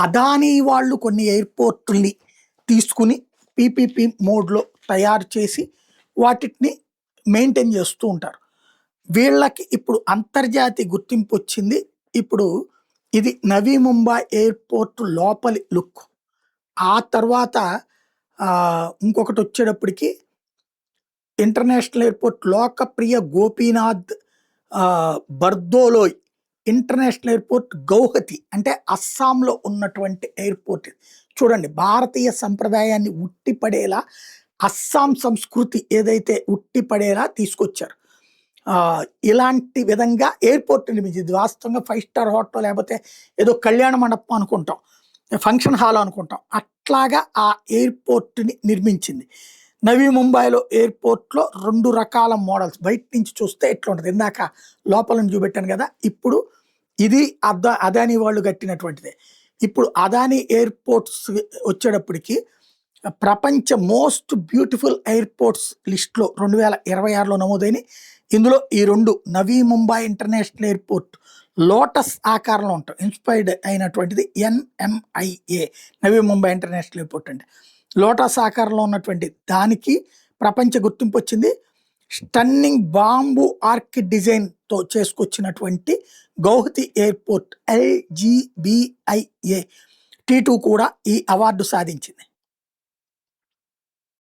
అదానీ వాళ్ళు కొన్ని ఎయిర్పోర్టుల్ని తీసుకుని పీపీపీ మోడ్లో తయారు చేసి వాటిని మెయింటైన్ చేస్తూ ఉంటారు. వీళ్ళకి ఇప్పుడు అంతర్జాతీయ గుర్తింపు వచ్చింది. ఇప్పుడు ఇది నవీ ముంబై ఎయిర్పోర్ట్ లోపలి లుక్. ఆ తర్వాత ఇంకొకటి వచ్చేటప్పటికి international airport Lokapriya Gopinath Bardoloi international airport Guwahati, అంటే అస్సాంలో ఉన్నటువంటి ఎయిర్పోర్ట్. చూడండి, భారతీయ సంప్రదాయాన్ని ఉట్టిపడేలా, అస్సాం సంస్కృతి ఏదైతే ఉట్టిపడేలా తీసుకొచ్చారు. ఇలాంటి విధంగా ఎయిర్పోర్ట్ నిర్మించింది. వాస్తవంగా 5 స్టార్ హోటల్ లేకపోతే ఏదో కళ్యాణ మండపం అనుకుంటాం, ఫంక్షన్ హాల్ అనుకుంటాం, అట్లాగా ఆ ఎయిర్పోర్ట్ని నిర్మించింది. నవీ ముంబైలో ఎయిర్పోర్ట్లో 2 రకాల మోడల్స్. బయట నుంచి చూస్తే ఎట్లా ఉంటుంది, ఇందాక లోపల చూపెట్టాను కదా, ఇప్పుడు ఇది అదానీ వాళ్ళు కట్టినటువంటిదే. ఇప్పుడు అదానీ ఎయిర్పోర్ట్స్ వచ్చేటప్పటికి ప్రపంచ మోస్ట్ బ్యూటిఫుల్ ఎయిర్పోర్ట్స్ లిస్ట్లో 2026లో నమోదైన. ఇందులో ఈ 2 నవీ ముంబై ఇంటర్నేషనల్ ఎయిర్పోర్ట్ లోటస్ ఆకారంలో ఉంటాం, ఇన్స్పైర్డ్ అయినటువంటిది NMIA నవీ ముంబై ఇంటర్నేషనల్ ఎయిర్పోర్ట్. అంటే లోటస్ ఆకారంలో ఉన్నటువంటి దానికి ప్రపంచ గుర్తింపు వచ్చింది. స్టన్నింగ్ బాంబు ఆర్క్ డిజైన్తో చేసుకొచ్చినటువంటి గౌహతి ఎయిర్పోర్ట్ LGBIA T2 కూడా ఈ అవార్డు సాధించింది.